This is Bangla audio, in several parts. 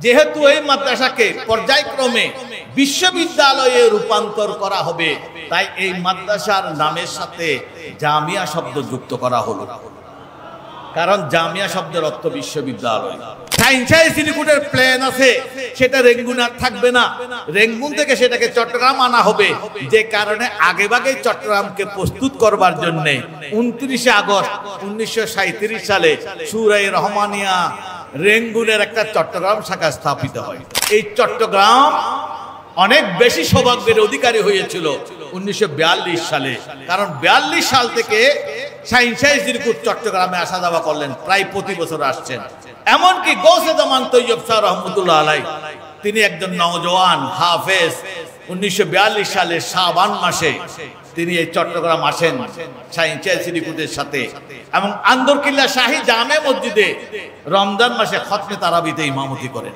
যেহেতু এই মাদ্রাসাকে পর্যায়ক্রমে বিশ্ববিদ্যালয়ে রূপান্তর করা হবে, তাই এই মাদ্রাসার নামের সাথে জামিয়া শব্দ যুক্ত করা হলো। কারণ জামিয়া শব্দের অর্থ বিশ্ববিদ্যালয়। সাইন্সাই সিরিকুটের প্ল্যান আছে, সেটা রেঙ্গুন আর থাকবে না, রেঙ্গুন থেকে সেটাকে চট্টগ্রাম আনা হবে। যে কারণে আগেভাগে চট্টগ্রামকে প্রস্তুত করবার জন্য 29 আগস্ট 1937 সালে সূরা-ই রহমানিয়া রেঙ্গুনের একটা চট্টগ্রাম শাখা স্থাপিত হয়। এই চট্টগ্রাম অনেক বেশি সৌভাগ্যের অধিকারী হয়েছিল 1942 সালে। কারণ 42 সাল থেকে সাইন্সাই সিরিকুট চট্টগ্রামে আসা যাওয়া করলেন, প্রায় প্রতি বছর আসছেন। এমনকি গৌসে জামান তৈয়ব শাহ রহমতুল্লাহ আলাইহি, তিনি একজন নওজোয়ান হাফেজ, 1942 সালের শাবান মাসে তিনি এই চট্টগ্রাম আসেন সাইন্সাই সিরিকুটের সাথে, এবং আন্দরকিল্লা শাহী জামে মসজিদে রমজান মাসে খতমে তারাবিতে ইমামতি করেন।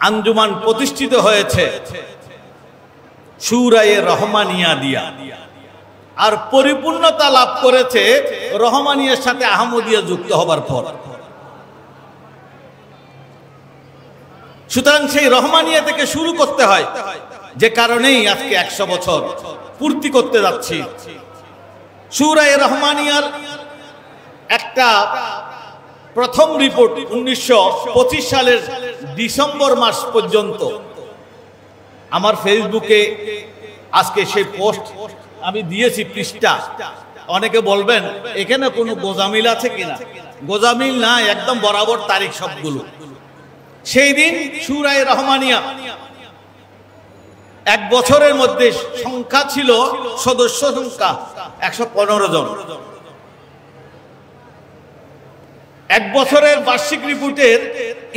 আঞ্জুমান প্রতিষ্ঠিত হয়েছে সূরা-ই রহমানিয়া দিয়া, আর পরিপূর্ণতা লাভ করেছে রহমানিয়ার সাথে আহমদিয়া যুক্ত হবার পর। সুতরাং সেই রহমানিয়া থেকে শুরু করতে হয়, যে কারণেই আজকে 100 বছর পূর্তি করতে যাচ্ছি। সূরা-ই রহমানিয়ার একটা প্রথম রিপোর্ট 1925 সালের ডিসেম্বর মাস পর্যন্ত আমার ফেসবুকে আজকে সেই পোস্ট আমি দিয়েছি, পৃষ্ঠা। অনেকে বলবেন এখানে কোনো গোজামিল আছে কিনা, গোজামিল না, একদম বরাবর তারিখ সবগুলো। সেই দিন সূরা-ই রহমানিয়া 1 বছরের মধ্যে সংখ্যা ছিল, সদস্য সংখ্যা 115 জন। 1 বছরের বার্ষিক রিপোর্টের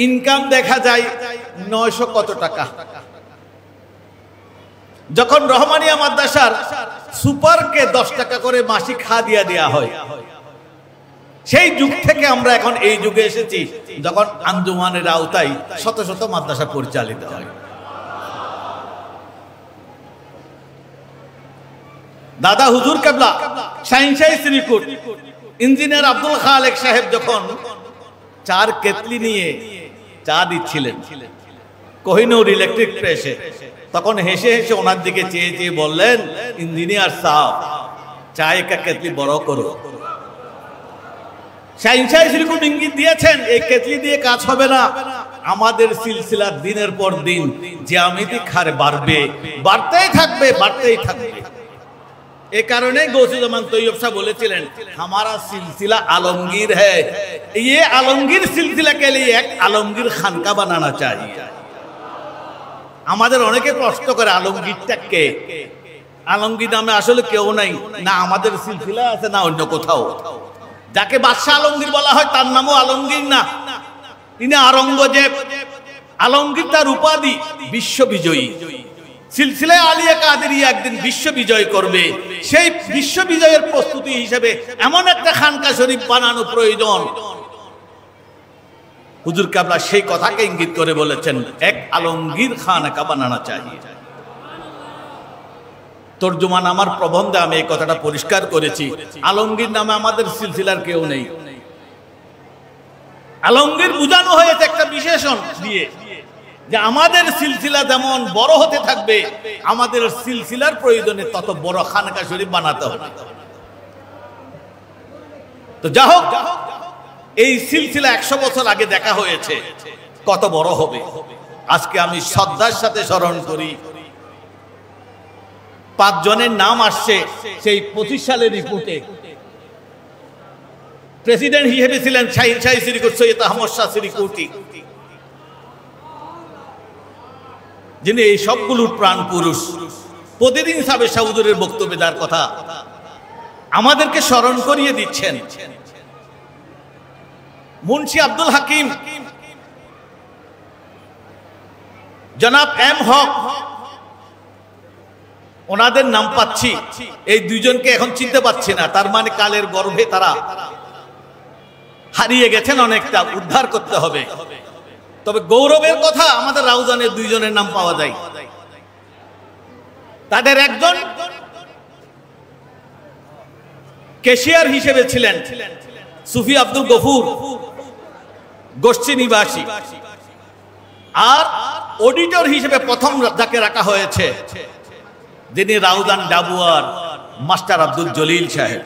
ইনকাম দেখা যায় 900 কত টাকা। যখন রহমানিয়া মাদ্রাসার সুপারকে 10 টাকা করে মাসিক হাদিয়া দেয়া হয়, সেই যুগ থেকে আমরা এখন এই যুগে এসেছি যখন আঞ্জুমানের আওতায় শত শত মাদ্রাসা পরিচালিত হয়। দাদা হুজুর কেবলা সাইন্সাই সিরিকুট ইঞ্জিনিয়ার আব্দুল খালেক সাহেব যখন 4 কেতলি নিয়ে চা দিচ্ছিলেন কোহিনূর ইলেকট্রিক প্রেসে, তখন হেসে হেসে ওনার দিকে চেয়ে চেয়ে বললেন, ইঞ্জিনিয়ার সাহেব চায় কা কেতলি বড় করো। সাইন্সাই সিরিকুট ইঙ্গিত দিয়েছেন এই কেতলি দিয়ে কাজ হবে না, আমাদের সিলসিলা দিনের পর দিন জ্যামিতিক হারে বাড়বে, বাড়তেই থাকবে, বাড়তেই থাকবে। এই কারণে গৌসে জামান তৈয়ব সাহেব বলেছিলেন, हमारा सिलसिला आलमगीर है, ये आलमगीर सिलसिला के लिए एक आलमगीर खानका बनाना चाहिए। আমাদের অনেকে প্রশ্ন করে আলমগীরটা কে, আলমগীর নামে আসলে কেউ নাই, না আমাদের সিলসিলা আছে না অন্য কোথাও। যাকে বাদশাহ আলমগীর বলা হয় তার নামও আলমগীর না, তিনি আওরঙ্গজেব। আলমগীর তার উপাধি বিশ্ববিজয়ী। সিলসিলা আলিয়া কাদেরিয়া একদিন বিশ্ব বিজয় করবে, সেই বিশ্ব বিজয়ের প্রস্তুতি হিসেবে এমন একটা খানকা শরীফ বানানো প্রয়োজন। হুজুর কেবলা সেই কথাকে ইঙ্গিত করে বলেছেন, এক আলমগীর খানকা বানানা চাহিয়ে। তর্জমান আমার প্রবন্ধে আমি এই কথাটা পরিষ্কার করেছি, আলমগীর নামে আমাদের সিলসিলার কেউ নেই। আলমগীর বোঝানো হয়েছে একটা বিশেষণ দিয়ে, যে আমাদের সিলসিলা যেমন বড় হতে থাকবে, আমাদের সিলসিলার প্রয়োজনে তত বড় খানকা শরীফ বানাতে হবে। তো যা হোক, এই সিলসিলা 100 বছর আগে দেখা হয়েছে, কত বড় হবে আজকে আমি শ্রদ্ধার সাথে স্মরণ করি। 5 জনের নাম আসছে সেই 25 সালের রিপোর্টে। প্রেসিডেন্ট হিসেবে ছিলেন সাইন্সাই সিরিকুট সৈয়দ আহমদ শাহ সিরিকুটি, যিনি এই সবগুলোর প্রাণ পুরুষ। প্রতিদিন সাবেক শাহ হুজুরের বক্তব্যে যার কথা আমাদেরকে স্মরণ করিয়ে দিচ্ছেন। মুন্সি আব্দুল হাকিম, জনাব এম হক, ওনাদের নাম পাচ্ছি, এই 2 জনকে এখন চিনতে পাচ্ছি না, তার মানে কালের গর্ভে তারা হারিয়ে গেছেন, অনেকটা উদ্ধার করতে হবে। তবে গৌরবের কথা, আমাদের রাউজানের 2 জনের নাম পাওয়া যায়। তাদের একজন ক্যাশিয়ার হিসেবে ছিলেন সুফি আব্দুল গফুর, গোষ্ঠী নিবাসী। আর অডিটর হিসেবে প্রথম যাকে রাখা হয়েছে যিনি রাউজান ডাবুয়ার মাস্টার আব্দুল জলিল সাহেব।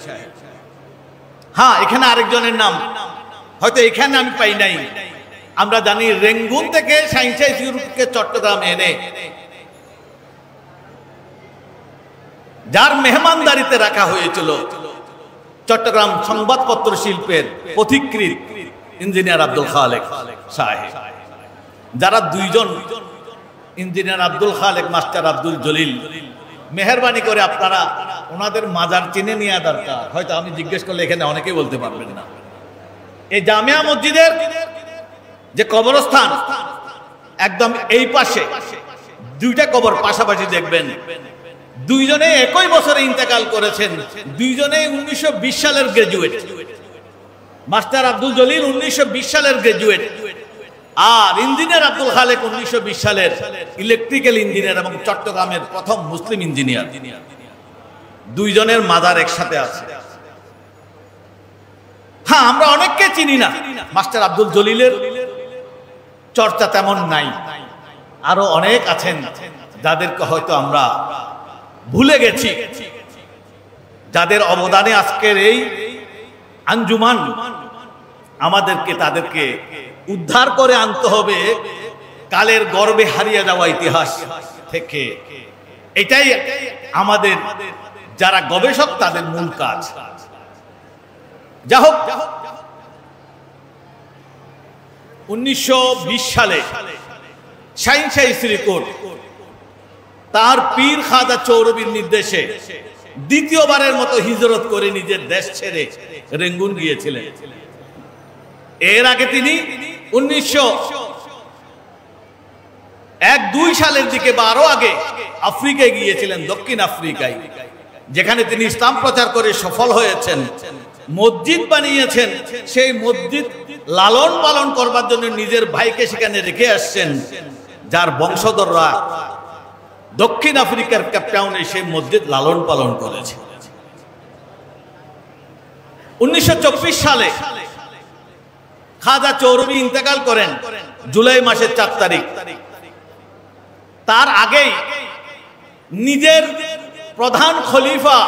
হ্যাঁ, এখানে আরেকজনের নাম হয়তো এখানে আমি পাই নাই। আমরা জানি রেঙ্গুন থেকে সাইন্সকে চট্টগ্রাম এনে যার মেহমানদারিতে রাখা হয়েছিল চট্টগ্রাম সংবাদপত্র শিল্পের পথিকৃৎ ইঞ্জিনিয়ার আব্দুল খালেক সাহেব, যারা দুইজন ইঞ্জিনিয়ার আব্দুল খালেক মাস্টার আব্দুল জলিল, মেহরবানি করে আপনারা ওনাদের মাজার চিনে নেওয়া দরকার। হয়তো আমি জিজ্ঞেস করলে এখানে অনেকেই বলতে পারবেন না। এই জামিয়া মসজিদের যে কবরস্থান একদম এই পাশে দুইটা কবর পাশাপাশি দেখবেন, দুইজনে একই বছরে ইন্তেকাল করেছেন। দুইজনে 1920 সালের গ্রাজুয়েট। মাস্টার আব্দুল জলিল 1920 সালের গ্রাজুয়েট, আর ইঞ্জিনিয়ার আব্দুল খালেক 1920 সালের ইলেকট্রিক্যাল ইঞ্জিনিয়ার এবং চট্টগ্রামের প্রথম মুসলিম ইঞ্জিনিয়ার। দুইজনের মাজার একসাথে আছে। হ্যাঁ, আমরা অনেককে চিনি না। মাস্টার আব্দুল জলিলের চর্চা তেমন নাই। আরো অনেক আছেন যাদেরকে হয়তো আমরা ভুলে গেছি, যাদের অবদানে আজকের এই আঞ্জুমান আমাদেরকে তাদেরকে উদ্ধার করে আনতে হবে কালের গর্বে হারিয়ে যাওয়া ইতিহাস থেকে। এটাই আমাদের যারা গবেষক তাদের মূল কাজ। যা হোক, 1920 সালে শাহিনশাহী শ্রীকোট তার পীর খাজা চৌরবির নির্দেশে দ্বিতীয়বারের মতো হিজরত করে নিজের দেশ ছেড়ে রেঙ্গুন গিয়েছিলেন। এর আগে তিনি 1901-2 সালের দিকে বা আরো আগে আফ্রিকায় গিয়েছিলেন, দক্ষিণ আফ্রিকায়, যেখানে তিনি ইসলাম প্রচার করে সফল হয়েছেন, মসজিদ বানিয়েছেন। সেই মসজিদ লালন পালন করবার জন্য নিজের ভাইকে সেখানে রেখে আসছেন, যার বংশধররা দক্ষিণ আফ্রিকার কেপটাউনে সেই মসজিদ লালন পালন করেছে। 1924 সালে খাজা চৌরবি ইন্তেকাল করেন জুলাই মাসের 4 তারিখ। তার আগেই নিজের প্রধান খলিফা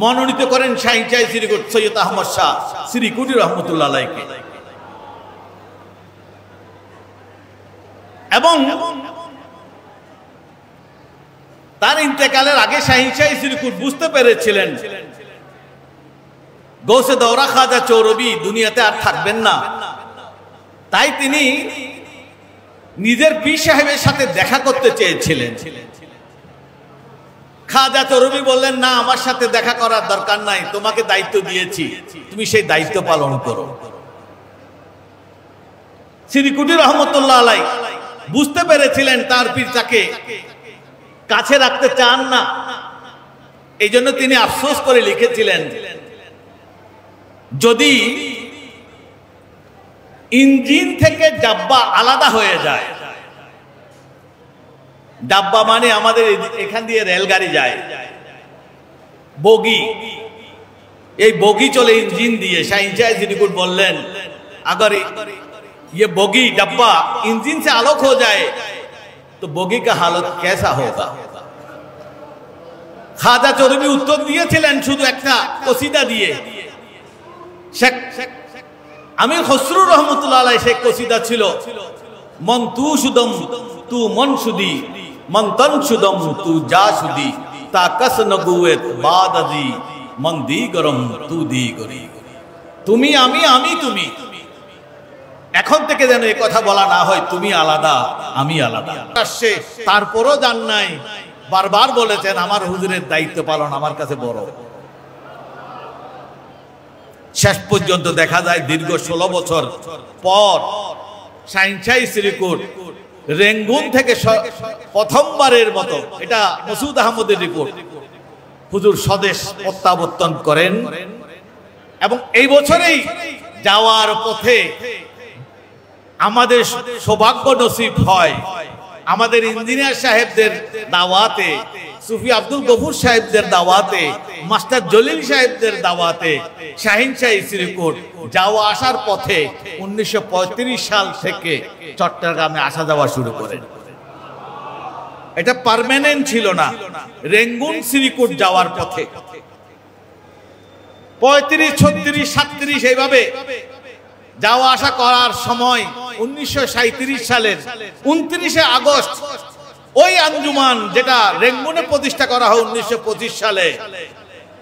মনোনীত করেন শাহিনশাহী শ্রীকোট সৈয়দ আহমদ শাহ শ্রীকুটি রহমতুল্লাহ আলাইহি। এবং তার ইন্তেকালের আগে শাহিনশাহী শ্রীকুট বুঝতে পেরেছিলেন গৌসে দৌরা খাজা চৌরবি দুনিয়াতে আর থাকবেন না। তাই তিনি নিজের পীর সাহেবের সাথে দেখা করতে চেয়েছিলেন। খাজা চৌরবি বললেন, না, আমার সাথে দেখা করার দরকার নাই, তোমাকে দায়িত্ব দিয়েছি, তুমি সেই দায়িত্ব পালন করো। শ্রীকুটি রহমতুল্লাহ আলাইহি বুঝতে পেরেছিলেন তার পীর তাকে কাছে রাখতে চান না। এই জন্য তিনি আফসোস করে লিখেছিলেন, যদি ইঞ্জিন থেকে ডাব্বা আলাদা হয়ে যায়, ডাব্বা মানে আমাদের এখান দিয়ে রেলগাড়ি যায়, বগি, এই বগি চলে ইঞ্জিন দিয়ে। শাহিনশাহী শ্রীকুট বললেন, अगर ये बोगी डब्बा इंजन से अलग हो जाए तो बोगी का हालत कैसा होगा। খাজা চৌরবি উত্তর দিয়েছিলেন শুধু একটা কসিদা দিয়ে। আমির খসরু রহমতুল্লাহ আলাইহি সেই কসিদা ছিল, মন তু সুদম তু মন সুদি, মন তন সুদম তু যা সুদি, তা কস নগুয়েত বাদাদি, মন দি গরম তু দি গরি। তুমি আমি, আমি তুমি। এখন থেকে যেন এই কথা বলা না হয় তুমি আলাদা আমি আলাদা। তারপরও জান নাই, বারবার বলেছেন আমার হুজুরের দায়িত্ব পালন আমার কাছে বড়। শেষ পর্যন্ত দেখা যায় দীর্ঘ 16 বছর পর শাহিনশাহী শ্রীকোট রেঙ্গুন থেকে প্রথমবারের মতো, এটা মসুদ আহমদের রিপোর্ট, হুজুর স্বদেশ প্রত্যাবর্তন করেন। এবং এই বছরেই যাওয়ার পথে আমাদের সৌভাগ্য নসিব হয় আমাদের ইঞ্জিনিয়ার সাহেবদের দাওয়াতে সুফি আব্দুল গফুর সাহেবদের দাওয়াতে, মাস্টার জলিল সাহেবদের দাওয়াতে শাহিন শাহী শ্রীকুট যাওয়া আসার পথে 1935 সাল থেকে চট্টগ্রামে আসা যাওয়া শুরু করেন। এটা পার্মানেন্ট ছিল না, রেঙ্গুন শ্রীকুট যাওয়ার পথে 35, 36, 37 এইভাবে যাওয়া আসা করার সময় 1937 সালের 29শে আগস্ট ওই আঞ্জুমান যেটা রেঙ্গুনে প্রতিষ্ঠা করা হয় 1925 সালে,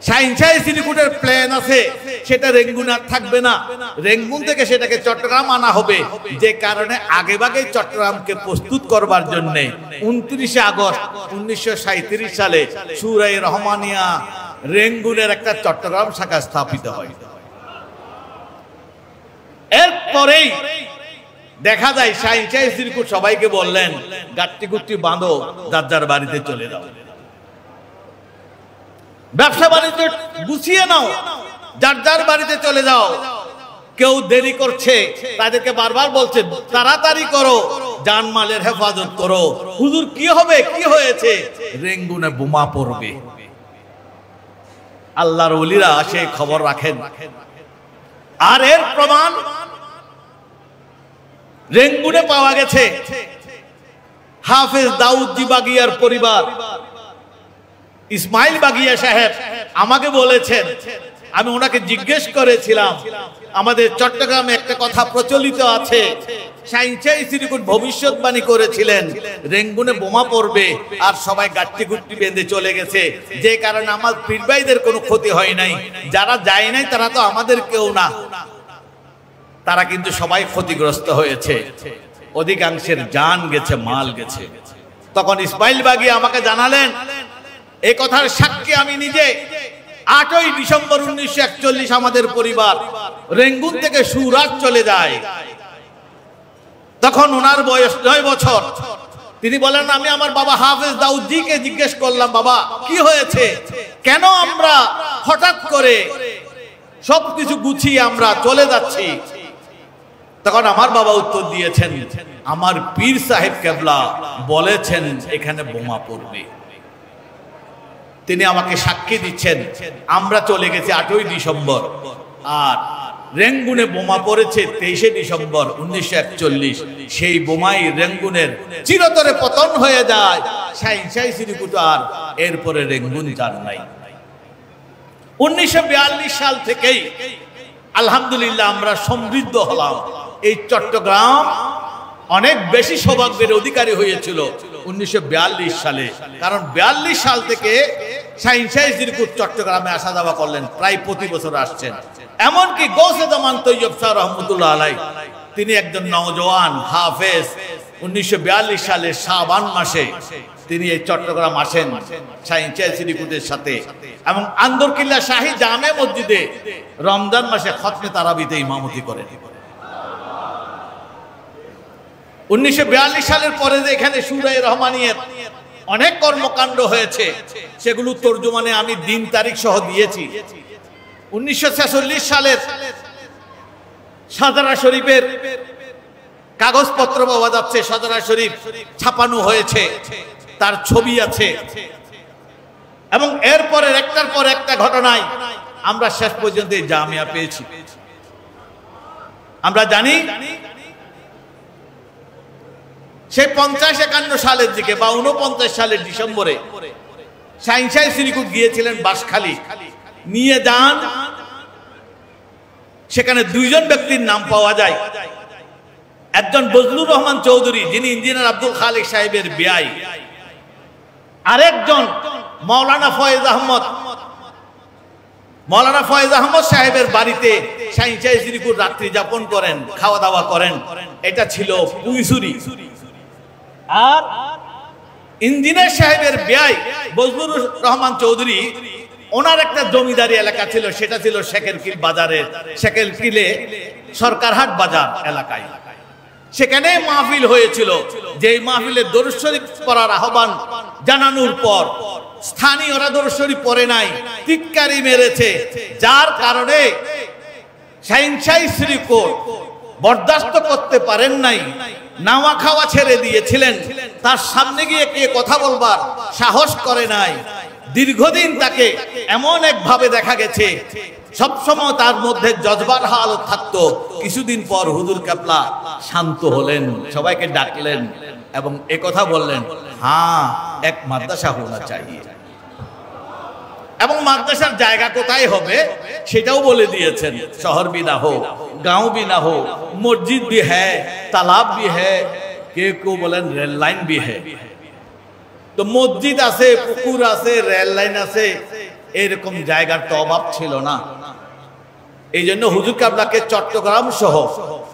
শাহিন শাহী শ্রীকুটের প্ল্যান আছে সেটা রেঙ্গুন আর থাকবে না, রেঙ্গুন থেকে সেটাকে চট্টগ্রাম আনা হবে। যে কারণে আগেভাগে চট্টগ্রামকে প্রস্তুত করবার জন্য 29শে আগস্ট 1937 সালে সূরা রহমানিয়া রেঙ্গুনের একটা চট্টগ্রাম শাখা স্থাপিত হয়। এরপরেই দেখা যায় শাহিন শাহী শ্রীকুট সবাইকে বললেন, গাট্টি গুট্টি বাঁধো, যার যার বাড়িতে চলে যাও, ব্যবসা বাণিজ্য গুছিয়ে নাও, যার যার বাড়িতে চলে যাও। কেউ দেরি করছে, তাদেরকে বারবার বলছে তাড়াতাড়ি করো, জানমালের হেফাজত করো। হুজুর কি হবে, কি হয়েছে? রেঙ্গুনে বোমা পড়বে। আল্লাহর ওলিরা সেই খবর রাখেন। আর এর প্রমাণ রেঙ্গুনে পাওয়া গেছে। হাফেজ দাউদ বাগিয়ার পরিবার ইসমাইল বাগিয়া সাহেব আমাকে বলেছেন, আমি ওনাকে জিজ্ঞেস করেছিলাম, আমাদের চট্টগ্রামে একটা কথা প্রচলিত আছে, শাহিন শাহী শ্রীকুট ভবিষ্যৎবাণী করেছিলেন রেঙ্গুনে বোমা পড়বে, আর সবাই গাট্টি গুট্টি বেঁধে চলে গেছে, যে কারণে আমার পীর ভাইদের কোনো ক্ষতি হয় নাই। যারা যায় নাই তারা তো আমাদের কেউ না, তারা কিন্তু সবাই ক্ষতিগ্রস্ত হয়েছে, অধিকাংশের জান গেছে, মাল গেছে। তখন ইসমাইল বাগিয়া আমাকে জানালেন, এই কথার সাক্ষী আমি নিজে। 8ই ডিসেম্বর 1941 আমাদের পরিবার রেঙ্গুন থেকে সুরাট চলে যায়। তখন ওনার বয়স 9 বছর। তিনি বলেন, আমি আমার বাবা হাফেজ দাউদজিকে জিজ্ঞেস করলাম, বাবা কি হয়েছে, কেন আমরা হঠাৎ করে সবকিছু গুছিয়ে আমরা চলে যাচ্ছি? তখন আমার বাবা উত্তর দিয়েছেন, আমার পীর সাহেব কেবলা বলেছেন এখানে বোমা পড়বে। তিনি আমাকে সাক্ষী দিচ্ছেন, আমরা চলে গেছি 8ই ডিসেম্বর, আর রেঙ্গুনে বোমা পড়েছে 23শে ডিসেম্বর 1941। সেই বোমাই রেঙ্গুনের চিরতরে পতন হয়ে যায়। শাহিন শাহী শ্রীকুট আর এরপরে রেঙ্গুন যান নাই। 1942 সাল থেকেই আলহামদুলিল্লাহ আমরা সমৃদ্ধ হলাম। এই চট্টগ্রাম অনেক বেশি সৌভাগ্যের অধিকারী হয়েছিল 1942 সালে, কারণ 42 সাল থেকে শাহিন শাহী শ্রীকুট চট্টগ্রামে আসা যাওয়া করলেন, প্রায় প্রতি বছর আসছেন। এমনকি গৌসে জামান তৈয়ব শাহ রহমতুল্লাহ আলাইহি তিনি একজন নওজোয়ান হাফেজ, 1942 সালের শাবান মাসে তিনি এই চট্টগ্রাম আসেন শাহিন শাহী শ্রীকুটের সাথে, এবং আন্দরকিল্লা শাহী জামে মসজিদে রমজান মাসে খতমে তারাবিতে ইমামতি করেন। 1942 সালের পরে যে এখানে সূরা রহমানিয়ার অনেক কর্মকাণ্ড হয়েছে, সেগুলো তর্জমানে আমি দিন তারিখ সহ দিয়েছি। 1946 সালের সাজারা শরীফের কাগজপত্র পাওয়া যাচ্ছে, সাজারা শরীফ ছাপানো হয়েছে, তার ছবি আছে, এবং এরপরে একটার পর একটা ঘটনায় আমরা শেষ পর্যন্ত জামিয়া পেয়েছি। আমরা জানি সেই 50-51 সালের দিকে বা 49 সালের ডিসেম্বরে শাহিন শাহী শ্রীকুট গিয়েছিলেন বাঁশখালী, নিয়ে যান। সেখানে 2 জন ব্যক্তির নাম পাওয়া যায়। একজন বজলুর রহমান চৌধুরী, যিনি ইঞ্জিনিয়ার আব্দুল খালিক সাহেবের বিয়াই, আরেকজন মাওলানা ফয়েজ আহমদ। মাওলানা ফয়েজ আহমদ সাহেবের বাড়িতে শাহিন শাহী শ্রীকুট রাত্রি যাপন করেন, খাওয়া দাওয়া করেন। এটা ছিল পুইসুরি। আর ইঞ্জিনিয়ার সাহেবের বিয়াই বজলুর রহমান চৌধুরী, ওনার একটা জমিদারি এলাকা ছিল, সেটা ছিল শেখেরকিল বাজারের, শেখেরকিলে সরকারহাট বাজার এলাকায়। সেখানে মাহফিল হয়েছিল। যেই মাহফিলে দরুদ শরীফ পড়ার আহ্বান জানানোর পর স্থানীয়রা দরুদ শরীফ পড়ে নাই, টিটকারি মেরেছে, যার কারণে শাহিন শাহী শ্রীকুট বরদাস্ত করতে পারেন নাই, নাওয়া খাওয়া ছেড়ে দিয়েছিলেন। তার সামনে গিয়ে কে কথা বলবার সাহস করে নাই। দীর্ঘদিন তাকে এমন একভাবে দেখা গেছে সবসময় তার মধ্যে জজবার হালত থাকতো। কিছুদিন পর হুজুর কেবলা শান্ত হলেন, সবাইকে ডাকলেন এবং একথা বললেন, হ্যাঁ এক মাদ্রাসা হোনা চাইয়ে, এবং মাদ্রাসার জায়গা কোথায় হবে সেটাও বলে দিয়েছেন। শহর भी ना हो, गांव भी ना हो, मस्जिद भी है, तालाब भी है, কেউ বলেন রেল লাইন भी है। তো মসজিদ আছে, পুকুর আছে, রেল লাইন আছে, এরকম জায়গার তো অভাব ছিল না। এই জন্য হুজুর কেবলাকে চট্টগ্রাম সহ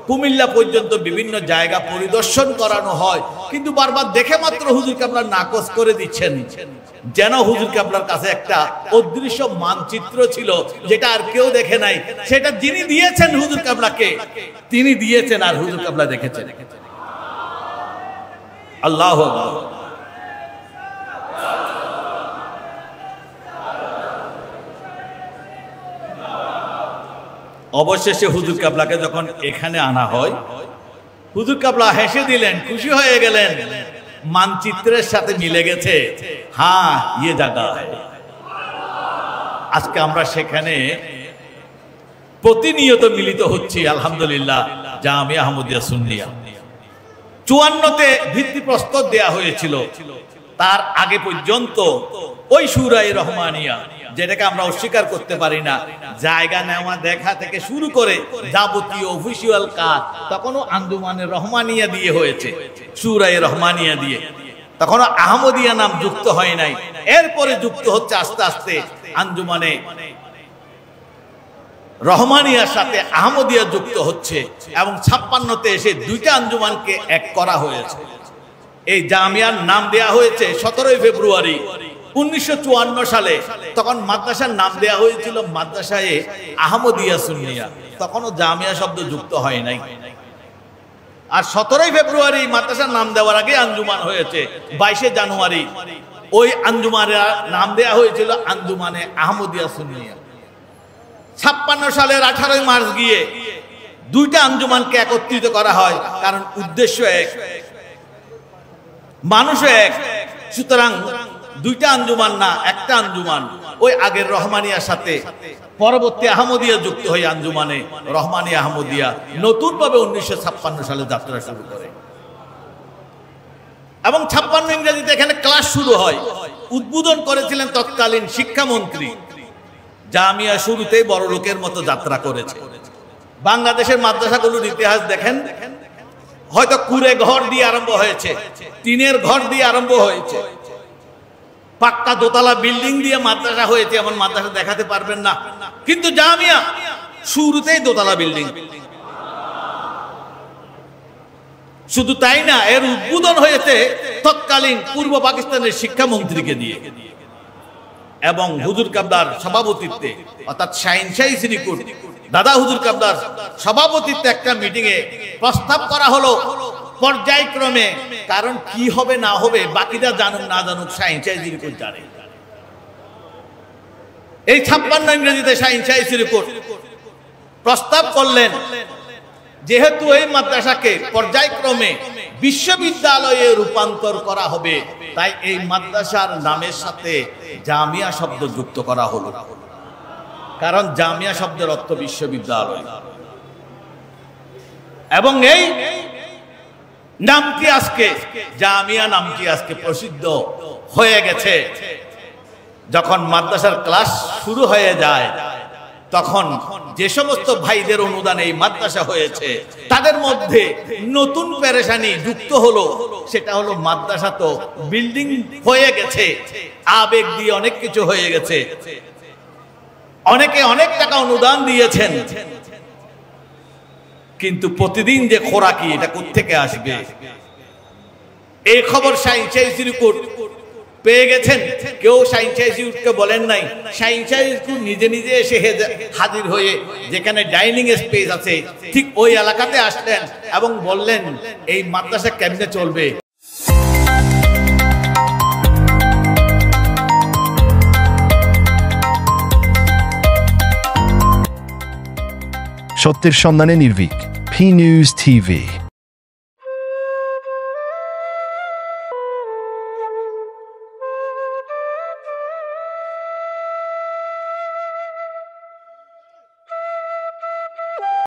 কুমিল্লা পর্যন্ত বিভিন্ন জায়গা পরিদর্শন করানো হয়, কিন্তু বারবার দেখে মাত্র হুজুর কেবলা নাকচ করে দিচ্ছেন। যেন হুজুর কেবলার কাছে একটা অদৃশ্য মানচিত্র ছিল, যেটা আর কেউ দেখে নাই। সেটা যিনি দিয়েছেন হুজুর কেবলাকে, তিনি দিয়েছেন আর হুজুর কেবলা দেখেছেন। আল্লাহু আকবার। অবশেষে হুজুর কেবলাকে যখন এখানে আনা হয়, হুজুর কেবলা হেসে দিলেন, খুশি হয়ে গেলেন, মানচিত্রের সাথে মিলে গেছে। হ্যাঁ ইয়ে জায়গা। আজকে আমরা সেখানে প্রতিনিয়ত মিলিত হচ্ছি আলহামদুলিল্লাহ। জামিয়া আহমদিয়া সুন্নিয়া 54তে ভিত্তিপ্রস্তর দেয়া হয়েছিল। তার আগে পর্যন্ত ওই সূরা রহমানিয়া, যেটাকে আমরা অস্বীকার করতে পারি না, জায়গা নেওয়া দেখা থেকে শুরু করে যাবতীয় অফিসিয়াল কাজ তখনও আঞ্জুমানে রহমানিয়া দিয়ে হয়েছে, সূরা রহমানিয়া দিয়ে। তখনও আহমদিয়া নাম যুক্ত হয় নাই। এরপরে যুক্ত হচ্ছে আস্তে আস্তে আঞ্জুমানে রহমানিয়ার সাথে আহমদিয়া যুক্ত হচ্ছে, এবং 56তে এসে দুইটা আঞ্জুমানকে এক করা হয়েছে। এই জামিয়ার নাম দেয়া হয়েছে 17 ফেব্রুয়ারি 1954 সালে। তখন মাদ্রাসার নাম দেয়া হয়েছিল মাদ্রাসায়ে আহমদিয়া সুন্নিয়া, তখনও জামিয়া শব্দ যুক্ত হয় নাই। আর 17 ফেব্রুয়ারি মাদ্রাসার নাম দেওয়ার আগে আঞ্জুমান হয়েছে 22 জানুয়ারি। ওই আঞ্জুমানের নাম দেয়া হয়েছিল আঞ্জুমানে আহমদিয়া সুন্নিয়া। 56 সালের 18 মার্চ গিয়ে দুইটা আঞ্জুমানকে একত্রিত করা হয়, কারণ উদ্দেশ্য এক, মানুষও এক। সুতরাং দুইটা আঞ্জুমান না, একটা আঞ্জুমান। ওই আগের রহমানিয়ার সাথে পরবর্তী আহমদিয়া যুক্ত হয়ে আঞ্জুমানে রহমানিয়া আহমদিয়া নতুন ভাবে 1956 সালে যাত্রা শুরু করে, এবং 56 ইংরেজিতে এখানে ক্লাস শুরু হয়। উদ্বোধন করেছিলেন তৎকালীন শিক্ষামন্ত্রী। জামিয়া শুরুতেই বড় লোকের মতো যাত্রা করেছে। বাংলাদেশের মাদ্রাসাগুলোর ইতিহাস দেখেন, হয়তো কুড়ে ঘর দিয়ে আরম্ভ হয়েছে, টিনের ঘর দিয়ে আরম্ভ হয়েছে, পাক্কা দোতলা বিল্ডিং দিয়ে মাদ্রাসা হয়েছে, এমন মাদ্রাসা দেখাতে পারবেন না। কিন্তু জামিয়া শুরুতেই দোতলা বিল্ডিং। শুধু তাই না, এর উদ্বোধন হয়েছে তৎকালীন পূর্ব পাকিস্তানের শিক্ষামন্ত্রীকে দিয়ে, এবং হুজুর কেবলার সভাপতিত্বে, অর্থাৎ শাহিনশাহী শ্রীকুট দাদা হুজুর কেবলার সভাপতিত্বে একটা মিটিং এ প্রস্তাব করা হলো পর্যায়ক্রমে। কারণ কি হবে না হবে বাকিরা জানুক না জানুক, শাহিনশাহী শ্রীকুট জানে। এই 56 ইংরেজিতে শাহিনশাহী শ্রীকুট প্রস্তাব করলেন, যেহেতু এই মাদ্রাসাকে পর্যায়ক্রমে বিশ্ববিদ্যালয়ে রূপান্তর করা হবে, তাই এই মাদ্রাসার নামের সাথে জামিয়া শব্দ যুক্ত করা হলো। কারণ জামিয়া শব্দের অর্থ বিশ্ববিদ্যালয়, এবং এই নামটি আজকে, জামিয়া নামটি আজকে প্রসিদ্ধ হয়ে গেছে। যখন মাদ্রাসার ক্লাস শুরু হয়ে যায়, তখন যে সমস্ত ভাইদের অনুদানে এই মাদ্রাসা হয়েছে, তাদের মধ্যে নতুন পেরেশানি যুক্ত হলো। সেটা হলো মাদ্রাসা তো বিল্ডিং হয়ে গেছে, আবেগ দিয়ে অনেক কিছু হয়ে গেছে, অনেকে অনেক টাকা অনুদান দিয়েছেন, কিন্তু প্রতিদিন যে খোরাকি, এটা কোত্থেকে আসবে? এই খবর শাহিনশাহী শ্রীকুট পেয়ে গেছেন। কেউ শাহিনশাহী শ্রীকুটকে বলেন নাই, শাহিনশাহী শ্রীকুট নিজে নিজে এসে হাজির হয়ে যেখানে ডাইনিং স্পেস আছে ঠিক ওই এলাকাতে আসলেন এবং বললেন এই মাদ্রাসা কেমনে চলবে। সত্যের সন্ধানে নির্ভীক, P News TV।